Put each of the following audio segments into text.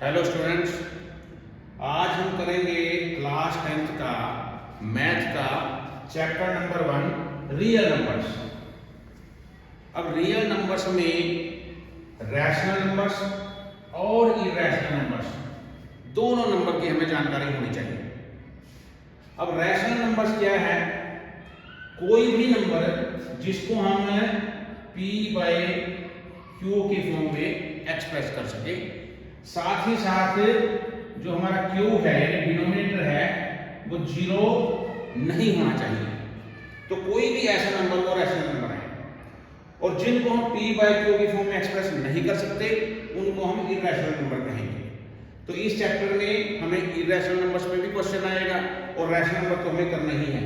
Hello students, आज हम करेंगे क्लास 10th का मैथ का चैप्टर नंबर 1 रियल नंबर्स। अब रियल नंबर्स में रैशनल नंबर्स और इरेशनल नंबर्स दोनों नंबर की हमें जानकारी होनी चाहिए। अब रैशनल नंबर्स क्या है? कोई भी नंबर जिसको हम p बाय q के फॉर्म में एक्सप्रेस कर सके, साथ ही साथ जो हमारा q है यानी डिनोमिनेटर है वो जीरो नहीं होना चाहिए। तो कोई भी ऐसा नंबर वो रैशनल नंबर है, और जिनको हम p बाय q की फॉर्म में एक्सप्रेस नहीं कर सकते उनको हम इरेशनल नंबर कहेंगे। तो इस चैप्टर में हमें इरेशनल नंबर्स पे भी क्वेश्चन आएगा और रैशनल नंबर तो हमें करना ही है।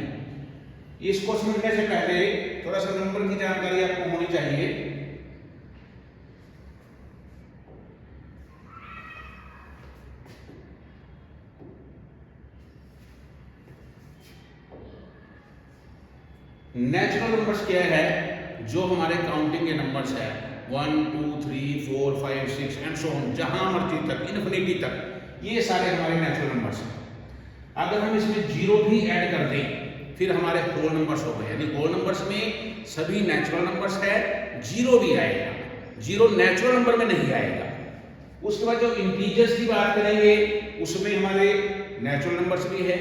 इसको समझने से पहले थोड़ा सा नंबर की जानकारी आपको होनी चाहिए। नेचुरल नंबर्स क्या है? जो हमारे काउंटिंग के नंबर्स है 1 2 3 4 5 6 एंड सो ऑन, जहां मर्जी तक इन्फिनिटी तक, ये सारे हमारे नेचुरल नंबर्स हैं। अगर हम इसमें जीरो भी ऐड कर दें फिर हमारे होल नंबर्स हो गए, यानी होल नंबर्स में सभी नेचुरल नंबर्स है, जीरो भी आएगा, जीरो नेचुरल नंबर में नहीं आएगा। उसके बाद जो इंटीजर्स की बात करेंगे उसमें हमारे नेचुरल नंबर्स भी है,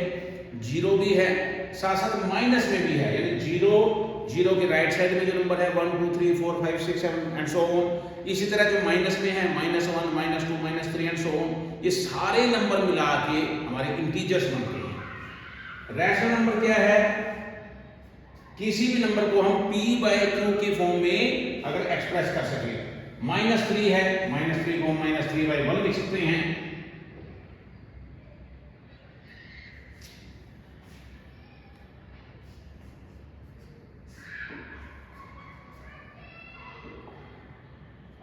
जीरो भी है, साथ साथ माइनस में भी है, यानी जीरो के राइट साइड में जो नंबर है 1 2 3 4 5 6 7 एंड सो ऑन। इसी तरह जो माइनस में है -1 -2 -3 एंड सो ऑन, ये सारे नंबर मिला के हमारे इंटीजर्स बनते हैं। रैशनल नंबर क्या है? किसी भी नंबर को हम p बाय q के फॉर्म में अगर एक्सप्रेस कर सके, -3 है, -3 को -3/1 लिख सकते हैं,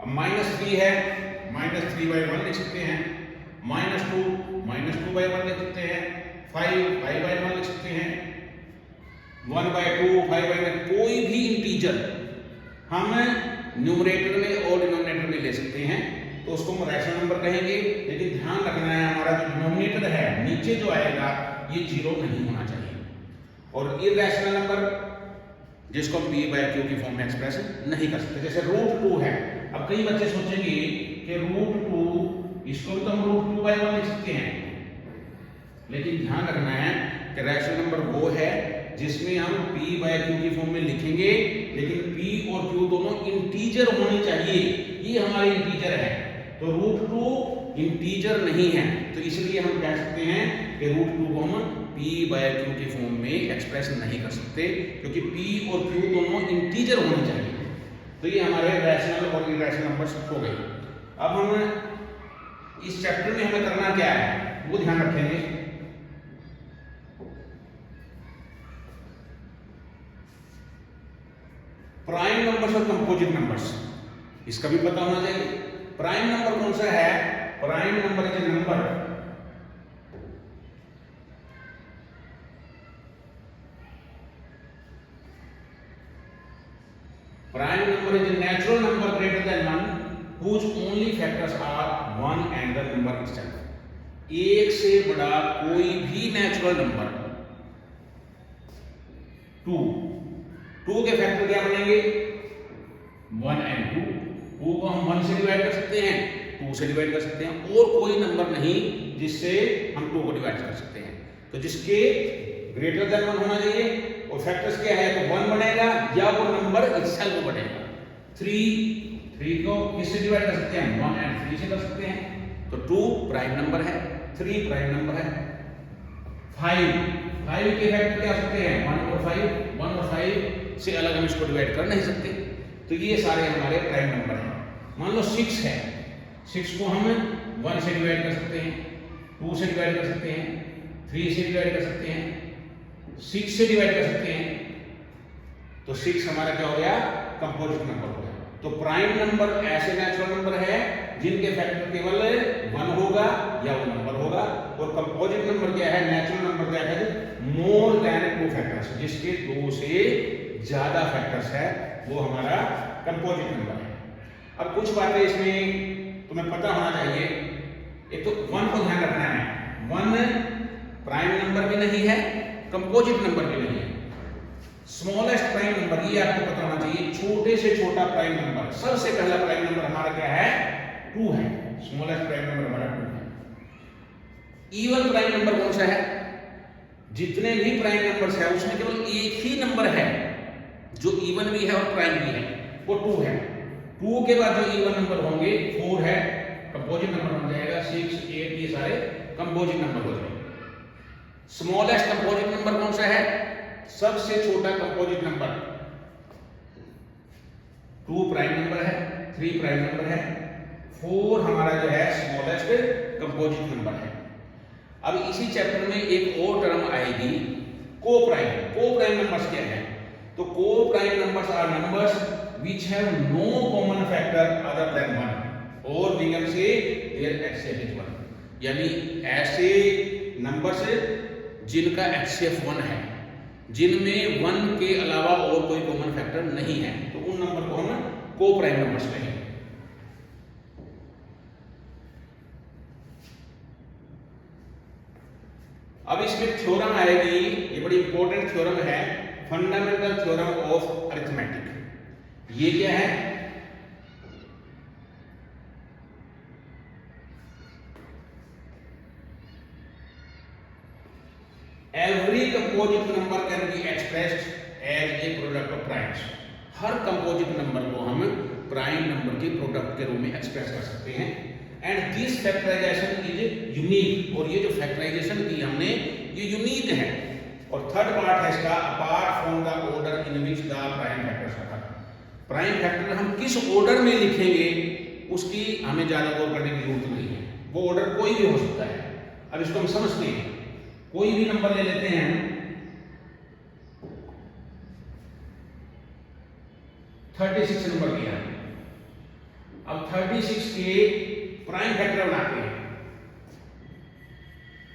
अब -3 है -3/1 लिख सकते हैं, -2 -2/1 लिख सकते हैं, 5/1 लिख सकते हैं, 1/2 5/1, कोई भी इंटीजर हम न्यूमरेटर में और डिनोमिनेटर में ले सकते हैं, तो उसको हम रैशनल नंबर कहेंगे। लेकिन ध्यान रखना है हमारा जो डिनोमिनेटर है नीचे जो आएगा ये जीरो नहीं होना चाहिए। और इरेशनल नंबर जिसको हम p बाय q की फॉर्म में एक्सप्रेस नहीं कर सकते, जैसे √2 है। अब कई बच्चे सोचेंगे कि √2 इसको भी तो हम √2/1 लिख सकते हैं, लेकिन ध्यान रखना है कि रैशनल नंबर वो है जिसमें हम p बाय q की फॉर्म में लिखेंगे, लेकिन p और q दोनों इंटीजर होने चाहिए। ये हमारे इंटीजर है, तो √2 इंटीजर नहीं है, तो इसलिए हम कह सकते हैं कि √2 को हम p बाय q की फॉर्म में एक्सप्रेस नहीं कर सकते, क्योंकि p और q दोनों इंटीजर होने चाहिए। तो ये हमारे रैशनल और इरेशनल नंबर्स हो गए। अब हम इस चैप्टर में हमें करना क्या है वो ध्यान रखेंगे। प्राइम नंबर्स और कंपोजिट नंबर्स, इसका भी पता होना चाहिए। प्राइम नंबर कौन सा है? Prime number is a number prime number is a natural number greater than 1 whose only factors are 1 and the number itself। एक से बड़ा कोई भी नेचुरल नंबर 2 के फैक्टर क्या बनेंगे? 1 and 2 को हम 1 से डिवाइड कर सकते हैं, 2 से डिवाइड कर सकते हैं, और कोई नंबर नहीं जिससे हम 2 को डिवाइड कर सकते हैं। तो जिसके ग्रेटर देन 1 होना चाहिए, और फैक्टर्स क्या है, तो 1 बनेगा या वो नंबर इटसेल्फ बनेगा। 3 को किससे डिवाइड कर सकते हैं? 1 and 3 से कर सकते हैं, तो 2 प्राइम नंबर है, 3 प्राइम नंबर है। 5 के फैक्टर क्या हो सकते हैं? 1 और 5 से अलग हम इसको डिवाइड कर नहीं सकते, तो ये सारे हमारे प्राइम नंबर हैं। मान लो 6 है, 6 को हम 1 से डिवाइड कर सकते हैं, 2 से डिवाइड कर सकते हैं, 3 से डिवाइड कर सकते हैं, 6 से डिवाइड कर सकते हैं, तो 6 हमारा क्या हो गया? कंपोजिट नंबर हो गया। तो प्राइम नंबर ऐसे नेचुरल नंबर है जिनके फैक्टर केवल 1 होगा या वो नंबर होगा, और कंपोजिट नंबर क्या है? नेचुरल नंबर क्या है? मोर देन 2 फैक्टर्स, जिसके 2 से ज्यादा फैक्टर्स है वो हमारा कंपोजिट नंबर है। अब कुछ बातें इसमें तुम्हें पता होना चाहिए एक तो 1 को ध्यान रखना है, 1 प्राइम नंबर भी नहीं है, कंपोजिट नंबर भी नहीं है। स्मॉलेस्ट प्राइम नंबर ये आपको पता होना चाहिए, छोटे से छोटा प्राइम नंबर। सबसे पहला प्राइम नंबर हमारा क्या है? 2 है। स्मॉलेस्ट प्राइम नंबर हमारा 2 है। इवन प्राइम नंबर कौन सा है? जितने भी प्राइम नंबर्स है उसमें केवल एक ही नंबर है जो इवन भी है और प्राइम भी है, वो 2 है। 2 के बाद जो इवन नंबर होंगे 4 है, कंपोजिट नंबर बन जाएगा, 6, 8 ये सारे कंपोजिट नंबर हो जाएंगे। स्मॉलेस्ट कंपोजिट नंबर कौन सा है? सबसे छोटा कंपोजिट नंबर 2 प्राइम नंबर है, 3 प्राइम नंबर है, 4 हमारा जो है स्मॉलेस्ट कंपोजिट नंबर है। अब इसी चैप्टर में एक और टर्म आएगी, को प्राइम। को प्राइम नंबर्स क्या है? तो को prime numbers are numbers which have no common factor other than 1 और we can say their HCF is 1। यानी ऐसे नंबर्स जिनका HCF 1 है, जिनमें 1 के अलावा और कोई कॉमन फैक्टर नहीं है, तो उन नंबर को हम को प्राइम नंबर्स कहेंगे। अब इसमें थ्योरम आएगी, ये बड़ी इंपॉर्टेंट थ्योरम है, फंडामेंटल थ्योरम ऑफ अरिथमेटिक। ये क्या है? Every composite number can be expressed as a product of primes. हर कंपोजिट नंबर को हम प्राइम नंबर के प्रोडक्ट के रूप में एक्सप्रेस कर सकते हैं। And this factorisation is unique, और ये जो फैक्टराइजेशन की हमने ये यूनिक है। और थर्ड पार्ट है इसका, apart from the order in which the prime factors are. Prime factor हम किस ऑर्डर में लिखेंगे उसकी हमें ज्यादा गौर करने की जरूरत नहीं है, वो ऑर्डर कोई भी हो सकता है। अब इसको हम समझते हैं, कोई भी नंबर ले लेते हैं, 36 नंबर लिया। अब 36 के प्राइम फैक्टर बनाते हैं।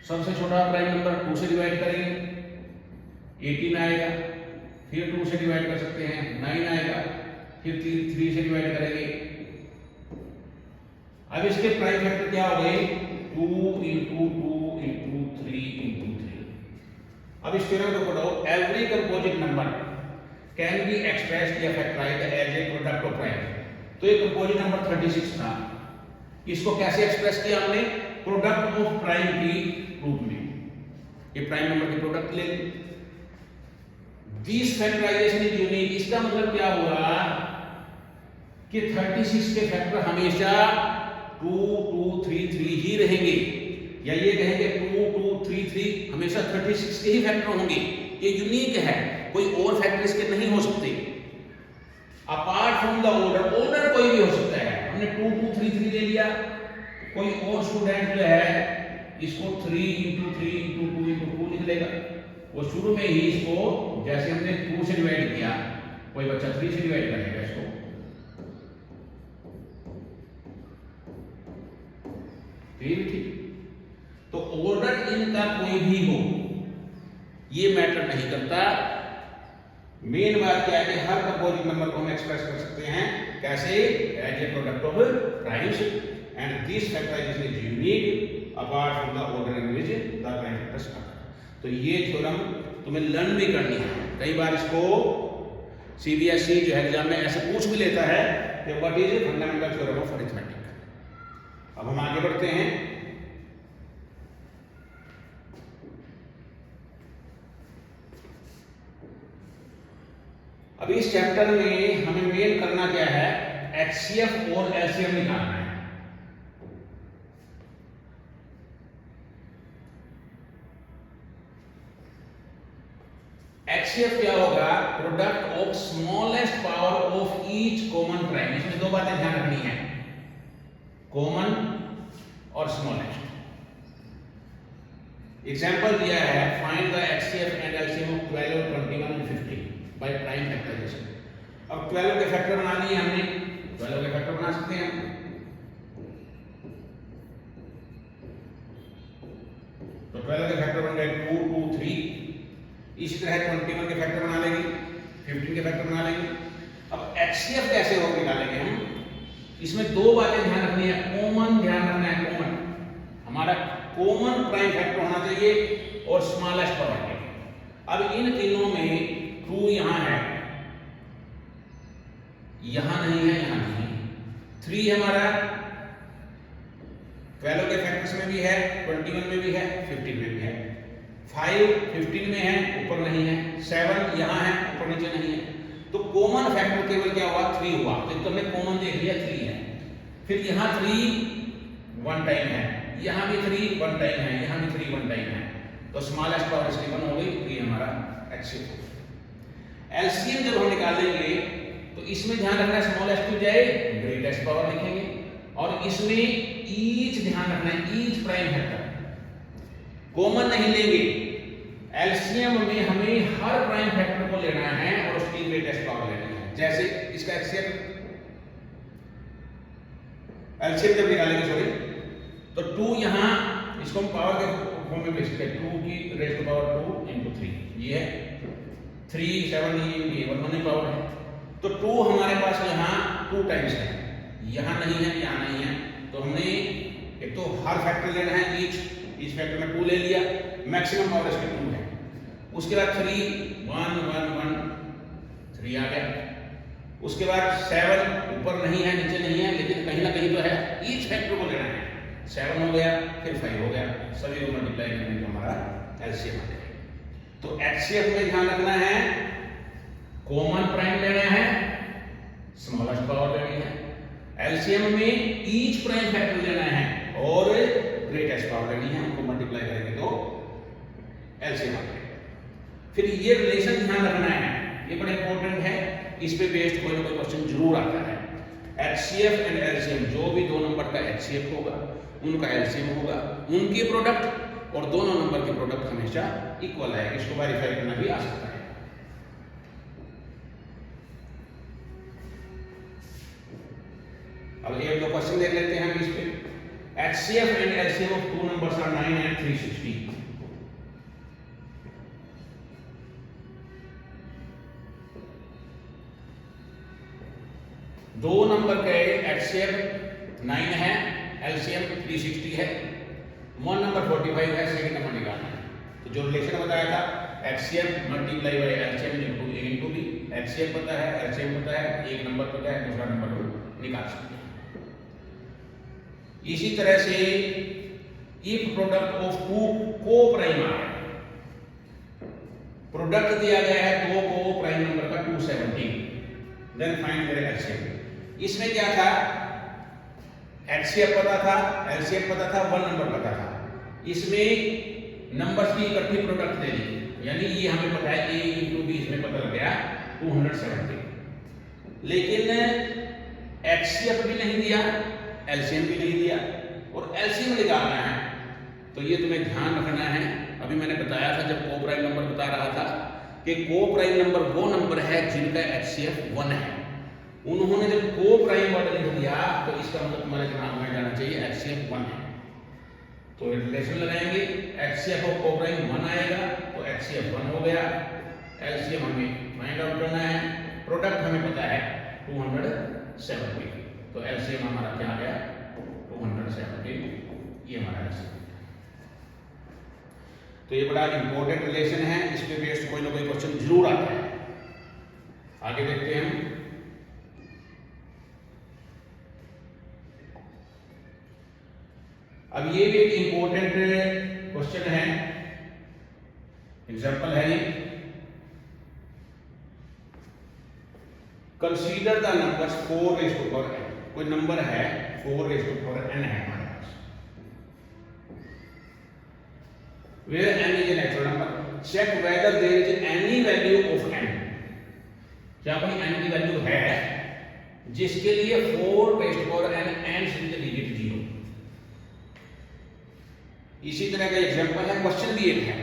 सबसे छोटा प्राइम नंबर 2 से डिवाइड करेंगे, 18 आएगा, फिर 2 से डिवाइड कर सकते हैं, 9 आएगा, फिर 3 से डिवाइड करेंगे। अब इसके प्राइम फैक्टर क्या हो गए? 2 into 2 into 3 into 3। अब इस थ्योरम को पढ़ो, every composite number can be expressed या factorized as a product of prime. तो ये कंपोजिट नंबर 36 था, इसको कैसे एक्सप्रेस किया हमने? प्रोडक्ट ऑफ प्राइम की रूप में। ये प्राइम नंबर की प्रोडक्ट ले ली। This factorisation is unique. इसका मतलब क्या हुआ कि 36 के फैक्टर हमेशा 2 2 3 3 ही रहेंगे, या ये कहेंगे 2 2 3 3 हमेशा 36 के ही फैक्टर होंगे। ये यूनिक है, कोई और फैक्टर इसके नहीं हो सकते। Apart from the order, order कोई भी हो सकता है। हमने 2 2 3 3 ले लिया, कोई और स्टूडेंट जो है इसको 3 into 3 into 2 into 2 लिख लेगा। वो शुरू में ही इसको, जैसे हमने 2 से डिवाइड किया, कोई बच्चा 3 से डिवाइड करेगा इसको। ठीक, तो ऑर्डर इनका कोई भी हो ये मैटर नहीं करता। मेन बात क्या है कि हर कंपोजिट नंबर को हम एक्सप्रेस कर सकते हैं कैसे? As a product of primes, and this factorisation is unique apart from the order in which the prime factors are. तो ये थ्योरम तुम्हें लर्न भी करनी है। कई बार इसको सीबीएसई जो है एग्जाम में ऐसे पूछ भी लेता है कि what is fundamental theorem of arithmetic. अब हम आगे बढ़ते हैं। अब इस चैप्टर में हमें मेन करना क्या है? एचसीएफ और एलसीएम निकालना है। एचसीएफ क्या होगा? Product of smallest power of each common prime. इसमें दो बातें ध्यान रखनी है, कॉमन और स्मॉलेस्ट। एग्जांपल दिया है, find the HCF and LCM of 12, 21 and 15 by prime factorisation. अब 12 के फैक्टर बना लिए हमने, 12 के फैक्टर बना सकते हैं हम। तो 12 के फैक्टर बन गए 2 2 3। इसी तरह 21 के फैक्टर बना लेंगे, 15 के फैक्टर बना लेंगे। अब एचसीएफ कैसे हो निकालेंगे हम? इसमें दो बातें ध्यान रखनी है, कॉमन ध्यान रखना है, कॉमन। हमारा कॉमन प्राइम फैक्टर होना चाहिए और स्मॉलेस्ट पावर है। अब इन तीनों में 2 यहां है, यहां नहीं है, यहां नहीं है। 3 हमारा 12 के फैक्टर्स में भी है, 21 में भी है, 15 में भी है। 5 15 में है, ऊपर नहीं है। 7 यहां है, ऊपर नीचे नहीं है। तो कॉमन फैक्टर केवल क्या हुआ, 3 हुआ। तो हमने कॉमन देख लिया 3 है। फिर यहां 3 1 टाइम है, यहां भी 3 1 टाइम है, यहां भी 3 1 टाइम है। तो स्मॉलेस्ट पावर इसकी 1 हो गई, तो ये हमारा HCF हो गया। एलसीएम जब हम निकालेंगे तो इसमें ध्यान रखना है स्मॉलेस्ट की बजाय ग्रेटेस्ट पावर लिखेंगे, और इसमें ईच ध्यान रखना है, ईच प्राइम फैक्टर कॉमन नहीं लेंगे। एलसीएम में हमें हर प्राइम फैक्टर को लेना है और उसकी ग्रेटेस्ट पावर लेनी है। जैसे इसका एलसीएम जब निकालेंगे सॉरी, तो 2 यहां इसको हम पावर के फॉर्म में लिख सकते हैं, 2 की रेज़ टू पावर 2 into 3, ये है 3 7 ये 1 होने पावर है। तो 2 हमारे पास यहां 2 टाइम्स है, यहां नहीं है, यहां नहीं है। तो हमने एक तो हर फैक्टर लेना है, ईच फैक्टर में 2 ले लिया, मैक्सिमम पावर इसकी 2 है। उसके बाद 3 1 1 1 3 आ गया। उसके बाद 7 ऊपर नहीं है, नीचे नहीं है, लेकिन कहीं ना कहीं तो है, ईच फैक्टर को लेना है। 7 हो गया, फिर 5 हो गया, सभी को मल्टीप्लाई करने का हमारा एलसीएम आ जाएगा। तो एचसीएफ में ध्यान रखना है, कॉमन प्राइम लेना है, स्मॉलेस्ट पावर लेनी है। एलसीएम में ईच प्राइम फैक्टर लेना है और ग्रेटेस्ट पावर लेनी है, उनको मल्टीप्लाई करेंगे तो एलसीएम आ जाएगा। फिर ये रिलेशन ध्यान रखना है, ये बड़ा इंपॉर्टेंट है, इस पे बेस्ड कोई ना कोई क्वेश्चन जरूर आता है। एचसीएफ एंड एलसीएम, जो भी 2 नंबर का एचसीएफ होगा उनका एलसीएम होगा, उनके प्रोडक्ट और दोनों नंबर के प्रोडक्ट हमेशा इक्वल है। इसको वेरीफाई करना भी आ सकता है। अब एक दो क्वेश्चन देख लेते हैं हम इस पे। HCF and LCM of 2 numbers are 9 and 360। दो नंबर का एचसीएफ 9 है, एलसीएम 360 है, 1 नंबर 45 है, सेकंड नंबर निकालना है। तो जो रिलेशन बताया था, HCF multiply by LCM into A into B. HCF पता है, एलसीएम पता है, एक नंबर पता है, दूसरा नंबर को निकाल सकते हैं। इसी तरह से इफ प्रोडक्ट ऑफ 2 को प्राइम आ है, प्रोडक्ट दिया गया है 2 को प्राइम नंबर का 217, देन फाइंड देयर एलसीएम। इसमें क्या था, एचसीएफ पता था, एलसीएम पता था, 1 नंबर पता था। इसमें नंबर्स की इकट्ठी प्रोडक्ट दे दी, यानी ये हमें पता है a into b, इसमें पता लग गया 270। लेकिन एचसीएफ भी नहीं दिया, एलसीएम भी नहीं दिया, और एलसीएम निकालना है। तो ये तुम्हें ध्यान रखना है, अभी मैंने बताया था जब को प्राइम नंबर बता रहा था कि को प्राइम नंबर वो नंबर है जिनका एचसीएफ 1 है। उन्होंने जब को प्राइम वर्ड लिख दिया तो इसका मतलब तुम्हारे दिमाग में जाना चाहिए एचसीएफ 1 है। तो रिलेशन लगाएंगे, एचसीएफ ऑफ को प्राइम 1 आएगा तो एचसीएफ 1 हो गया। एलसीएम हमें फाइंड आउट करना है, प्रोडक्ट हमें पता है 270, तो एलसीएम हमारा क्या आ गया 270, ये हमारा एलसीएम। तो ये बड़ा इंपॉर्टेंट रिलेशन है, इस पे बेस्ड कोई ना कोई क्वेश्चन जरूर आता है। आगे देखते हैं हम। अब ये भी एक इंपॉर्टेंट क्वेश्चन है, एग्जांपल है ये। Consider the numbers 4 raised to power n। कोई नंबर है 4 raised to power n है हमारे पास, where n is a natural number, check whether there is any value of n। क्या कोई n की वैल्यू है जिसके लिए 4 raised to power n ends with the digit 0। इसी तरह का एग्जांपल है, क्वेश्चन भी एक है,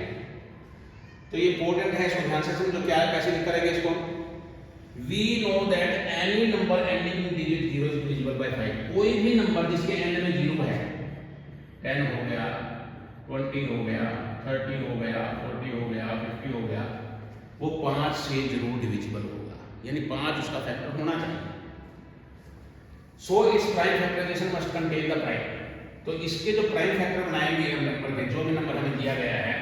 तो ये इंपॉर्टेंट है, इसको ध्यान से समझो। क्या कैसे लिख करेंगे इसको, we know that any number ending in digit 0 is divisible by 5। कोई भी नंबर जिसके एंड में 0 है, 10 हो गया, 20 हो गया, 30 हो गया, 40 हो गया, 50 हो गया, वो 5 से जरूर डिविजिबल होगा, यानी 5 उसका फैक्टर होना चाहिए। So it's prime factorisation must contain the prime. तो इसके जो प्राइम फैक्टर बनाएंगे हम नंबर के, जो भी नंबर हमें दिया गया है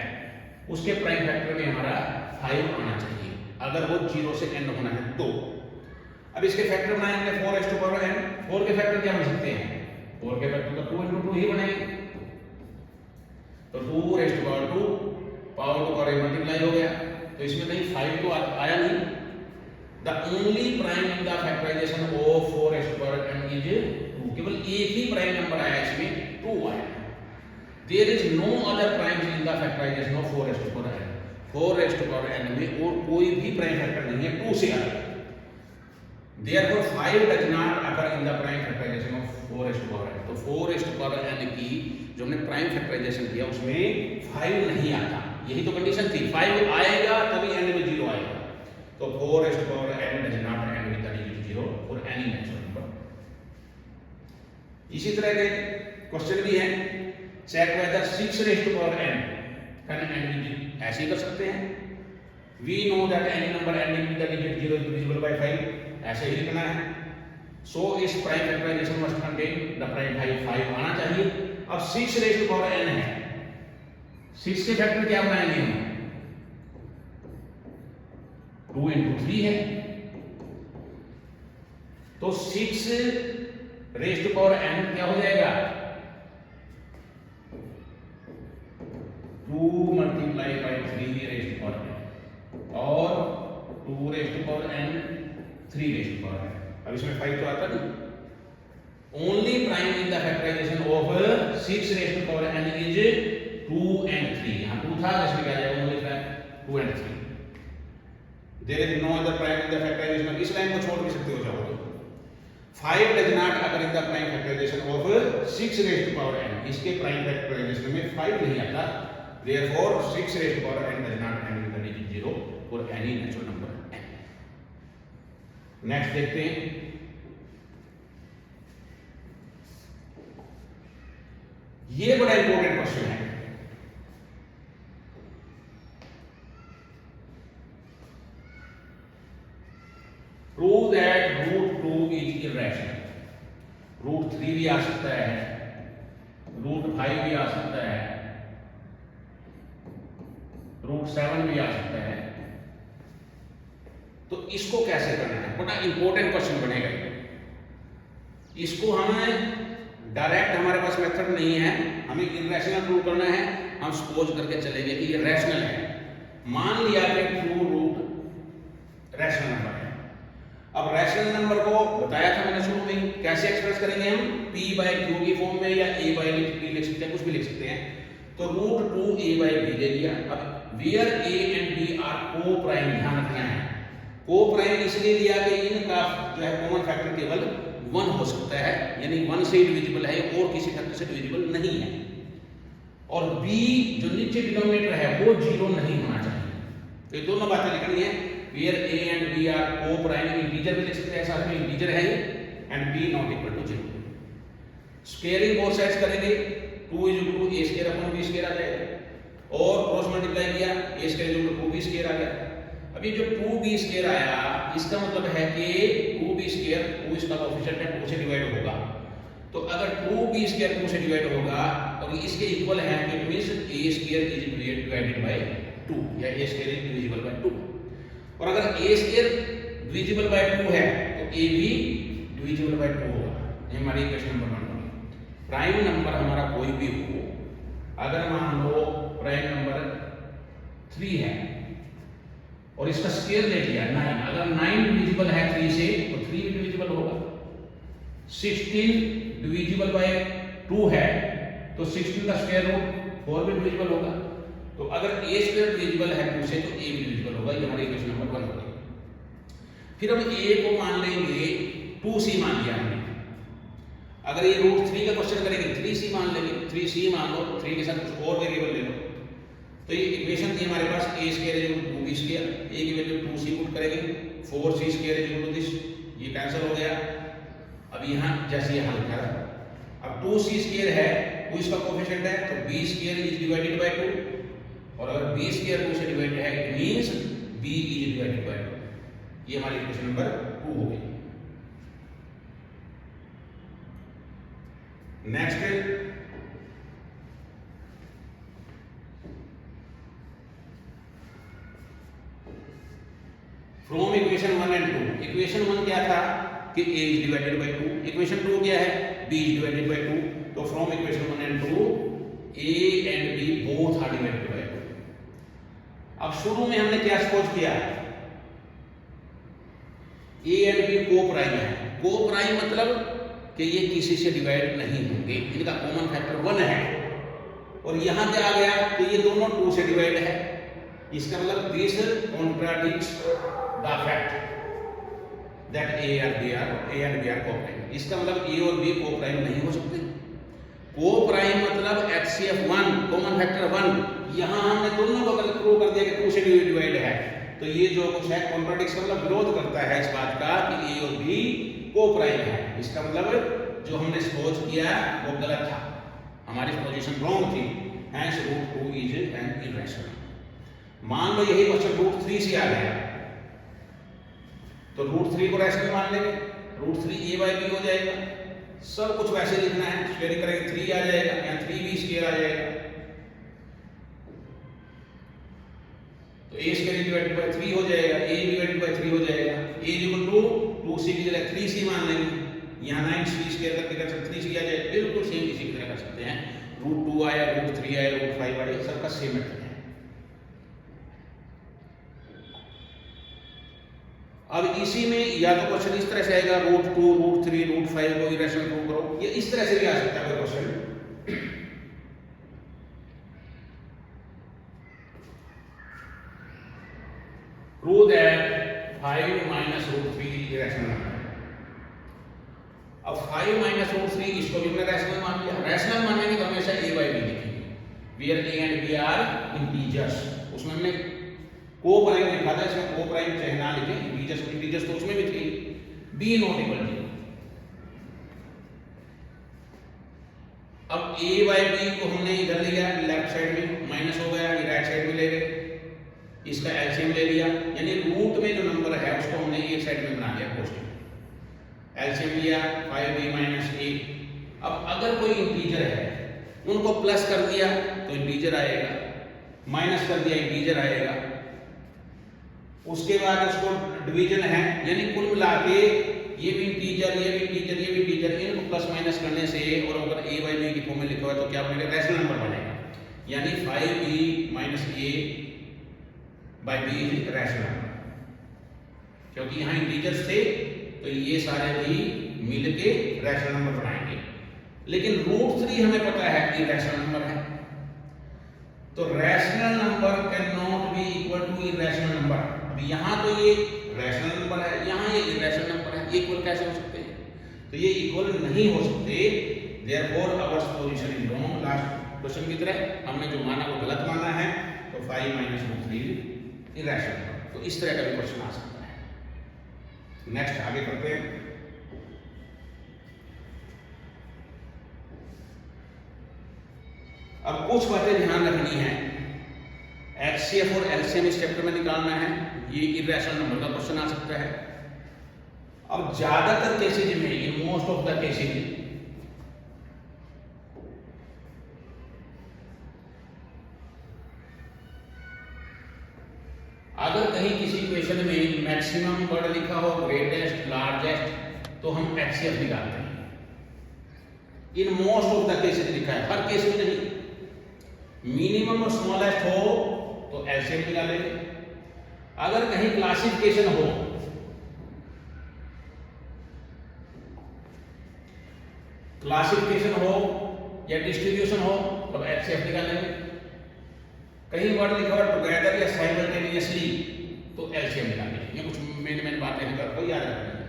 उसके प्राइम फैक्टर में हमारा 5 आना चाहिए, अगर वो 0 से n होना है तो। अब इसके फैक्टर बनाएंगे 4n। 4 के फैक्टर क्या बन सकते हैं? 4 के फैक्टर तो 2 × 2 ही बनेंगे, तो 2 पावर 2 का मल्टीप्लाई हो गया, तो इसमें कहीं 5 तो आया नहीं। The only prime in the factorisation of 4n is 2, केवल एक ही प्राइम नंबर आया इसमें, 2 आया। There is no other primes in the factorisation of 4n। 4n में और कोई भी प्राइम फैक्टर नहीं है 2 से अलग। Therefore 5 does not occur in the prime factorization of 4n। तो 4n की जो हमने प्राइम फैक्टराइजेशन किया उसमें 5 नहीं आता, यही तो कंडीशन थी, 5 आएगा तभी n में 0 आएगा। तो 4n does not end with the digit 0 for any natural number। इसी तरह के क्वेश्चन भी है, check whether 6n can end with, ऐसे ही कर सकते हैं। We know that any number ending with the digit 0 is divisible by 5, ऐसे ही लिखना है। सो इस prime factorisation must contain the prime 5 आना चाहिए। अब 6n है, 6 के फैक्टर क्या बनाएंगे हम? 2 × 3 है, तो 6n क्या हो जाएगा? 2 × 3n और 2n 3n। अब इसमें 5 तो आता नहीं। Only prime in the factorisation of 6n is 2 and 3। यहाँ 2 था, इसमें क्या जाएगा? Only prime 2 and 3। There is no other prime in the factorisation. इस लाइन को छोड़ भी सकते हो चाहो तो। 5 does not occur in the prime factorisation of 6n। इसके प्राइम फैक्टराइजेशन में 5 नहीं आता। Therefore 6n does not end with the digit 0 for any natural number n। Next देखते हैं, ये बड़ा इंपॉर्टेंट क्वेश्चन है। Prove that √2 is irrational. √3 भी आ सकता है, √5 भी आ सकता है, √7 भी आ सकता है। तो इसको कैसे करना है? बड़ा इंपॉर्टेंट क्वेश्चन बनेगा। इसको हमें डायरेक्ट, हमारे पास मेथड नहीं है, हमें इरैशनल प्रूव करना है। हम सपोज करके चलेंगे कि ये रैशनल है। मान लिया कि ट्रू रूट रैशनल नंबर है। अब रैशनल नंबर को बताया था मैंने शुरू में, कैसे एक्सप्रेस करेंगे हम? p/q की फॉर्म में या a/b लिख सकते हैं, कुछ भी लिख सकते हैं। तो √2 a/b ले लिया। अब where a and b are coprime, ध्यान रखना है, को प्राइम इसलिए लिया कि इनका जो है कॉमन फैक्टर केवल 1 हो सकता है, यानी 1 से डिविजिबल है और किसी फैक्टर से डिविजिबल नहीं है। और b जो नीचे डिनोमिनेटर है वो 0 नहीं होना चाहिए। तो ये दोनों बातें लिखनी है। Where a and b are coprime, integer भी लिख सकते हैं, साथ में इंटीजर है and b not equal to 0। Squaring both sides करेंगे, 2 = a² आ जाएगा, और क्रॉस मल्टीप्लाई किया, a² 2b² आ गया। अब ये जो 2b² आया, इसका मतलब है कि 2b², 2 इसका कोएफिशिएंट है, 2 से डिवाइड होगा। तो अगर 2b² 2 से डिवाइड होगा और इसके इक्वल है, तो it means a² is divided by 2 या a² इज डिविजिबल बाय 2। और अगर a² डिविजिबल बाय 2 है तो a भी डिविजिबल बाय 2 होगा। ये हमारी इक्वेशन नंबर 1 होगी। प्राइम नंबर हमारा कोई भी हो, अगर मान लो प्राइम नंबर 3 है और इसका स्क्वायर ले लिया 9, अगर 9 डिविजिबल है 3 से तो 3 भी डिविजिबल होगा। 16 डिविजिबल बाय 2 है तो 16 का स्क्वायर रूट 4 भी डिविजिबल होगा। तो अगर a² डिविजिबल है 2 से तो a भी डिविजिबल होगा। ये हमारी इक्वेशन नंबर 1 होगी। फिर हम a को मान लेंगे 2c मान लिया हमने। अगर ये √3 का क्वेश्चन करेंगे 3c मान लेंगे, 3c मान लो, 3 के साथ कुछ और वेरिएबल ले लो। तो ये इक्वेशन थी हमारे पास a² = 2b², a की वैल्यू 2c पुट करेंगे, 4c² = दिस, ये कैंसिल हो गया। अब यहाँ जैसे ये हल कर, अब 2c² है, 2 इसका कोएफिशिएंट है, तो b² इज डिवाइडेड बाय 2, और अगर b² 2 से डिवाइडेड है it means b is divided by 2। ये हमारी इक्वेशन नंबर 2 हो गई। नेक्स्ट इक्वेशन 1 एंड 2, इक्वेशन 1 क्या था कि a is divided by 2, equation 2 क्या है b इज डिवाइडेड बाय 2, तो from equation 1 and 2 a and b both are divided by 2। अब शुरू में हमने क्या सपोज किया, a and b coprime है, को प्राइम मतलब कि ये किसी से डिवाइड नहीं होंगे, इनका कॉमन फैक्टर 1 है, और यहां क्या आ गया कि ये दोनों 2 से डिवाइड है, इसका मतलब this contradicts the fact that a and b are co-prime। इसका मतलब a और b को प्राइम नहीं हो सकते। को प्राइम मतलब HCF 1 कॉमन फैक्टर 1, यहां हमने दोनों को प्रूव कर दिया कि 2 से डिवाइड है, तो ये जो कुछ है कॉन्ट्राडिक्ट मतलब विरोध करता है इस बात का कि a और b को प्राइम है। इसका मतलब जो हमने सपोज किया वो गलत था, हमारी पोजीशन रॉन्ग थी, हैंस √2 इज एन इररेशनल। मान लो यही क्वेश्चन √3 से आ गया, तो √3 को रैशनल मान लेंगे, √3 a by b हो जाएगा, सब कुछ वैसे लिखना है, स्क्वायरिंग करेंगे 3 आ जाएगा, या 3b स्क्वायर आ जाएगा, तो a स्क्वायर डिवाइडेड बाय 3 हो जाएगा, a डिवाइडेड बाय 3 हो जाएगा, a इक्वल टू 2c की जगह 3c मान लेंगे, यहाँ 9c स्क्वायर करके कर सकते 3c आ जाए, बिल्कुल सेम इसी की तरह कर सकते हैं, √2 आया, √3 आया, √5 आया, सबका सेम मेथड है। अब इसी में या तो क्वेश्चन इस तरह से आएगा √2 √3 √5 को इरेशनल प्रूव करो, या इस तरह से भी आ सकता है question, prove that 5 minus √3 irrational number. अब 5 minus √3 इसको भी हमने रैशनल मान लिया, रैशनल मानेंगे तो हमेशा a by b लिखेंगे, where a and b are integers, उसमें हमने को प्राइम लिखा था, इसमें को प्राइम चाहे ना लिखे, इंटीजर्स तो उसमें भी थी, b नॉट इक्वल टू। अब a by b को हमने इधर लिया लेफ्ट साइड में, माइनस हो गया, ये राइट साइड में ले गए, इसका एलसीएम ले लिया, यानी रूट में जो नंबर है उसको हमने एक साइड में बना लिया पॉजिटिव, एलसीएम लिया 5b माइनस a। अब अगर कोई इंटीजर है उनको प्लस कर दिया तो इंटीजर आएगा, माइनस कर दिया इंटीजर आएगा, उसके बाद उसको डिवीजन है, यानी कुल मिला के ये भी इंटीजर ये भी इंटीजर ये भी इंटीजर, इनको प्लस माइनस करने से और अगर a by b की फॉर्म में लिखा हुआ तो क्या बनेगा, रैशनल नंबर बनेगा, यानी 5b minus a by b is rational number, क्योंकि यहाँ इंटीजर्स थे तो ये सारे भी मिलके रैशनल नंबर बनाएंगे। लेकिन √3 हमें पता है कि रैशनल नंबर है, तो rational number can not be equal to irrational number. अब यहाँ तो ये रैशनल नंबर है, यहाँ ये इररेशनल नंबर है, ये इक्वल कैसे हो सकते हैं, तो ये इक्वल नहीं हो सकते, therefore our position is wrong. Last question की तरह हमने जो माना वो गलत माना है, तो 5 minus √3 इररेशनल, तो इस तरह का भी क्वेश्चन आ सकता है। नेक्स्ट आगे करते हैं। अब कुछ बातें ध्यान रखनी है, HCF और LCM इस चैप्टर में निकालना है, ये इररेशनल नंबर का क्वेश्चन आ सकता है। अब ज्यादातर केसेज में, in most of the cases, अगर कहीं किसी इक्वेशन में मैक्सिमम वर्ड लिखा हो, ग्रेटेस्ट, लार्जेस्ट, तो हम HCF निकालते हैं। In most of the cases लिखा है, हर केस में नहीं। मिनिमम और स्मॉलेस्ट हो तो LCM निकालेंगे। अगर कहीं क्लासिफिकेशन हो, या डिस्ट्रीब्यूशन हो तो HCF निकालेंगे। कहीं वर्ड लिखा हुआ टुगेदर या साइमल्टेनियसली तो LCM निकालेंगे। ये कुछ मेन बातें हैं, आपको याद रखनी है।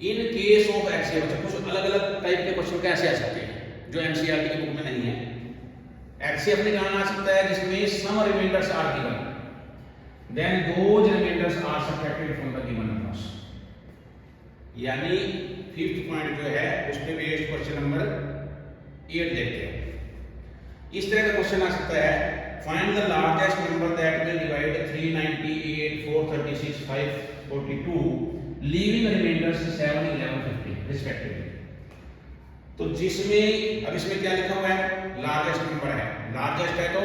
इन केस ऑफ HCF कुछ अलग अलग टाइप के क्वेश्चन कैसे आ सकते हैं जो NCERT की बुक में नहीं है। HCF निकालना आ सकता है जिसमें some remainders are given, then those remainders are subtracted from the given numbers, यानी 5th पॉइंट जो है उसके बेस्ड क्वेश्चन नंबर 8 देखते हैं। इस तरह का क्वेश्चन आ सकता है, find the largest number that will divide 398 436 542 leaving remainders 7 11 15 respectively. तो जिसमें अब इसमें क्या लिखा हुआ है, लार्जेस्ट नंबर है, लार्जेस्ट है तो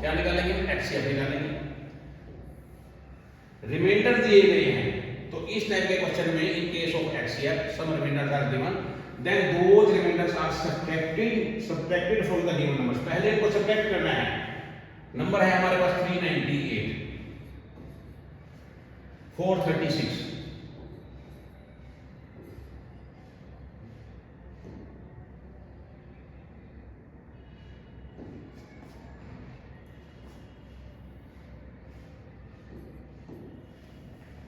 क्या निकालेंगे, HCF निकालेंगे। रिमाइंडर दिए गए हैं, तो इस टाइप के क्वेश्चन में in case of HCF some remainders are given, then those remainders are subtracted from the given numbers. पहले इनको सब्ट्रैक्ट करना है। नंबर है हमारे पास 398, 436,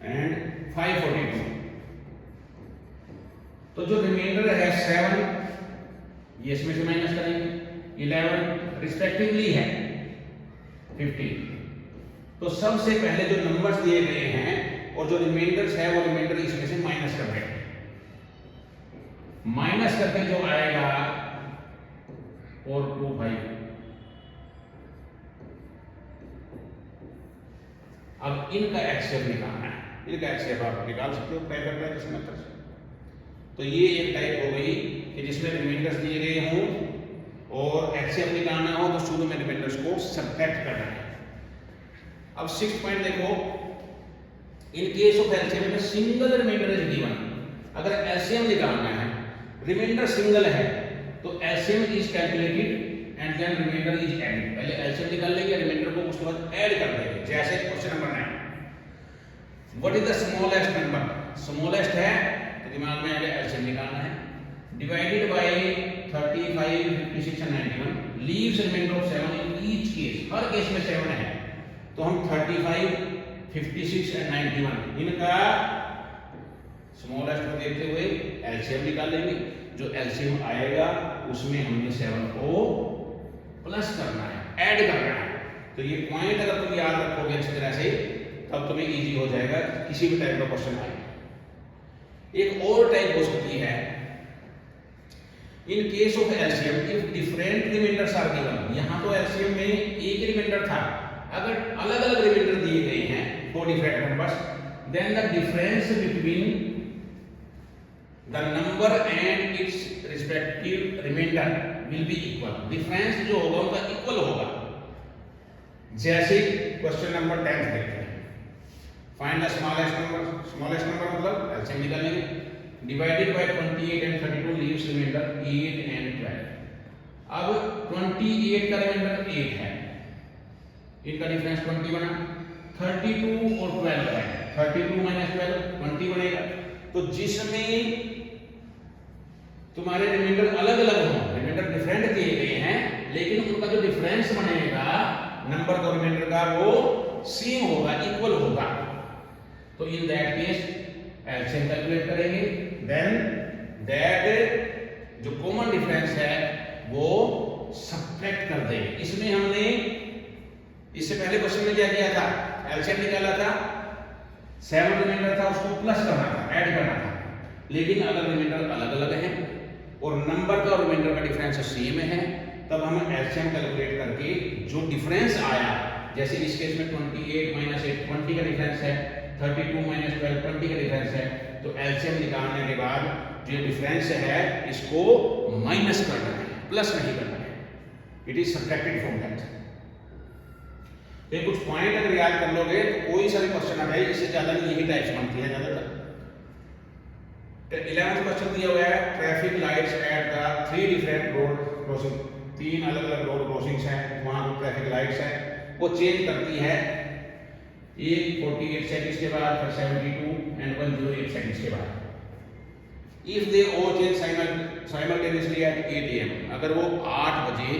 एंड 542। तो जो रिमाइंडर है 7, ये इसमें से माइनस करेंगे, 11 रिस्पेक्टिवली है 15। तो सबसे पहले जो नंबर्स दिए गए हैं और जो रिमाइंडर्स है वो रिमाइंडर इसमें से माइनस कर देंगे। माइनस करके जो आएगा 425। अब इनका HCF निकालना है। इनका HCF आप निकाल सकते हो ट्राई करना है किस मेथड से। तो ये एक टाइप हो गई कि जिसमें रिमाइंडर्स दिए गए हों और HCF निकालना हो तो शुरू में रिमाइंडर्स को सब्ट्रैक्ट करना है। अब 6th पॉइंट देखो, इन केस ऑफ LCM में सिंगल रिमाइंडर इज गिवन। अगर LCM निकालना है, रिमाइंडर सिंगल है, तो LCM is calculated and then remainder is added. पहले LCM निकाल लेंगे, रिमाइंडर को उसके बाद ऐड कर देंगे। जैसे question number 9, what is the smallest number? Smallest है तो दिमाग में आगे LCM निकालना है। Divided by 35, 56 and 91, leaves remainder of 7 in each case. हर केस में 7 है, तो हम 35, 56 एंड 91 इनका स्मॉलेस्ट को देखते हुए LCM निकाल लेंगे। जो LCM आएगा उसमें हमने 7 को प्लस करना है, ऐड करना है। तो ये पॉइंट अगर तुम याद रखोगे अच्छी तरह से तब तुम्हें इजी हो जाएगा किसी भी टाइप का क्वेश्चन आए। एक और टाइप हो सकती है, in case of LCM if different remainders are given. यहां तो LCM में एक रिमाइंडर था, अगर अलग अलग रिमाइंडर दिए गए हैं for different numbers, then the difference between the number and its respective remainder will be equal. Difference जो होगा उनका इक्वल होगा। जैसे क्वेश्चन नंबर 10 देखते हैं, find the smallest number. Smallest number मतलब LCM निकालेंगे। Divided by 28 and 32 leaves remainder 8 and 12। अब 28 का रिमाइंडर 8 है, इनका डिफरेंस 20 बना। 32 और 12 है, 32 माइनस 12 20 बनेगा। तो जिसमें तुम्हारे रिमाइंडर अलग अलग हों, रिमाइंडर डिफरेंट दिए गए हैं, लेकिन उनका जो डिफरेंस बनेगा नंबर और रिमाइंडर का वो सेम होगा, इक्वल होगा। तो in that case LCM calculate करेंगे, देन दैट जो कॉमन डिफरेंस है वो सब्ट्रैक्ट कर देंगे। इसमें हमने इससे पहले क्वेश्चन में क्या किया था, LCM निकाला था, 7 रिमाइंडर था, उसको प्लस करना था, ऐड करना था। लेकिन अगर रिमाइंडर अलग अलग हैं और नंबर का और रिमाइंडर का डिफरेंस सेम है, तब हम LCM कैलकुलेट करके जो डिफरेंस आया, जैसे इस केस में 28 माइनस 8 20 का डिफरेंस है, 32 माइनस 12 20 का डिफरेंस है, तो LCM निकालने के बाद जो डिफरेंस है इसको माइनस करना है, प्लस नहीं करना है। It is subtracted from that. ये कुछ पॉइंट अगर याद कर लोगे तो कोई सा भी क्वेश्चन आ जाए, इससे ज्यादा नहीं, यही टाइप्स बनती है ज्यादातर। 11th क्वेश्चन दिया हुआ है, traffic lights at the 3 different road crossing. 3 अलग अलग रोड क्रॉसिंग्स हैं, वहां जो ट्रैफिक लाइट्स हैं वो चेंज करती है, एक 48 सेकंड्स के बाद, फिर 72 एंड 108 सेकंड्स के बाद। If they all change simultaneously eight 8 AM, अगर वो 8 बजे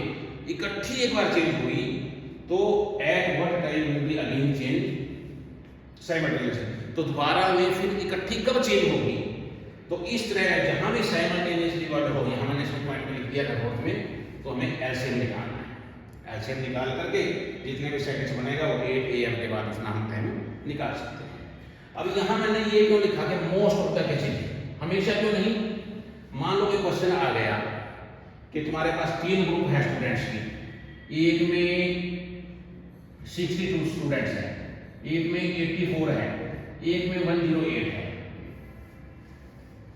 इकट्ठी एक बार चेंज हुई तो at what time will be again change simultaneously, तो दोबारा में फिर इकट्ठी कब चेंज होगी। तो इस तरह जहां भी साइमल्टेनियसली वर्ड होगी, हमने इसमें पॉइंट में लिख दिया था नोट में, तो हमें LCM निकालना है। LCM निकाल करके जितने भी सेकंड्स बनेगा वो 8 AM के बाद उतना हम टाइम निकाल सकते हैं। अब यहाँ मैंने ये क्यों लिखा कि मोस्ट ऑफ द केसेस, हमेशा क्यों नहीं। मान लो कोई क्वेश्चन आ गया कि तुम्हारे पास 3 ग्रुप है स्टूडेंट्स की, एक में 62 स्टूडेंट्स है, एक में 84 है, एक में 108 है।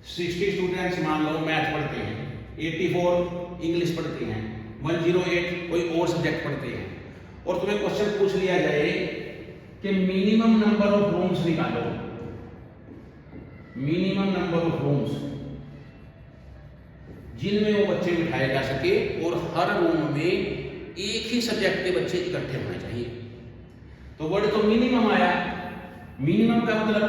60 स्टूडेंट्स मान लो मैथ पढ़ते हैं, 84 इंग्लिश पढ़ते हैं, 108 कोई और सब्जेक्ट पढ़ते हैं, और तुम्हें क्वेश्चन पूछ लिया जाए कि मिनिमम नंबर ऑफ रूम्स निकालो, मिनिमम नंबर ऑफ रूम्स जिनमें वो बच्चे बिठाए जा सके और हर रूम में एक ही सब्जेक्ट के बच्चे इकट्ठे होने चाहिए। तो वर्ड तो मिनिमम आया, मिनिमम का मतलब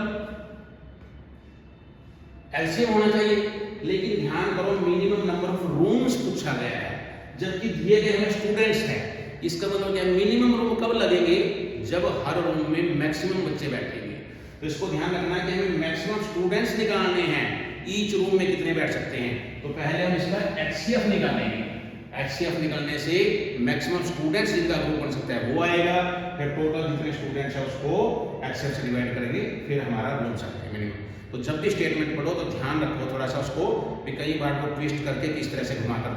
एलसीएम होना चाहिए, लेकिन ध्यान करो मिनिमम नंबर ऑफ रूम्स पूछा गया है, जबकि दिए गए हमें स्टूडेंट्स हैं। इसका मतलब क्या, मिनिमम रूम कब लगेंगे, जब हर रूम में मैक्सिमम बच्चे बैठेंगे। तो इसको ध्यान रखना है कि हमें मैक्सिमम स्टूडेंट्स निकालने हैं, ईच रूम में कितने बैठ सकते हैं। तो पहले हम इसका एचसीएफ निकालेंगे, एचसीएफ निकालने से मैक्सिमम स्टूडेंट्स जिनका ग्रुप बन सकता है वो आएगा, फिर टोटल जितने स्टूडेंट्स है उसको एचसीएफ से डिवाइड करेंगे, फिर हमारा रूम सकते हैं मिनिमम। तो जब भी स्टेटमेंट पढ़ो तो ध्यान रखो थोड़ा सा उसको, भी कई बार को ट्विस्ट करके किस तरह से घुमाकर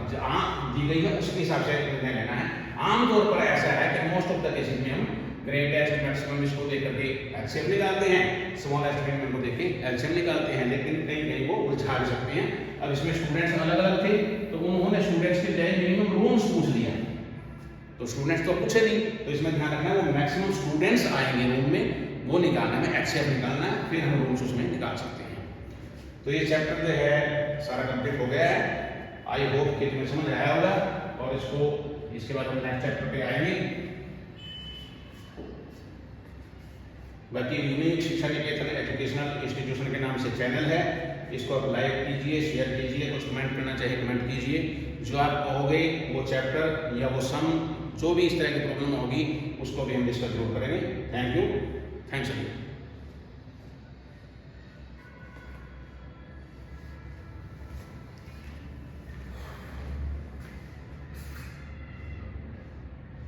दी गई है उसके हिसाब से निर्णय लेना है। आमतौर पर ऐसा है कि मोस्ट ऑफ द केसेस में हम ग्रेटेस्ट मैक्सिमम इसको देख करके एचसीएफ निकालते हैं, स्मॉलेस्ट मिनिमम को देख के एलसीएम निकालते हैं, लेकिन कहीं कहीं वो उलझा भी सकते हैं। अब इसमें स्टूडेंट्स अलग अलग थे तो उन्होंने स्टूडेंट्स के बजाय मिनिमम रूम्स पूछ लिया, तो स्टूडेंट्स तो पूछे नहीं, तो इसमें ध्यान रखना है वो मैक्सिमम स्टूडेंट्स आएंगे रूम में, वो निकालना है, एचसीएफ निकालना है, फिर हम रूम्स उसमें निकाल सकते हैं। तो ये चैप्टर जो है सारा कंप्लीट हो गया है। आई होप कि तुम्हें समझ आया होगा, और इसके बाद हम नेक्स्ट चैप्टर पे आएंगे। बाकी यूनिक शिक्षा निकेतन एजुकेशनल इंस्टीट्यूशन के नाम से चैनल है, इसको आप लाइक कीजिए, शेयर कीजिए, कुछ कमेंट करना चाहिए कमेंट कीजिए। जो आप कहोगे वो चैप्टर या वो सम जो भी इस तरह की प्रॉब्लम होगी उसको भी हम डिस्कस जरूर करेंगे। Thank you, thanks again.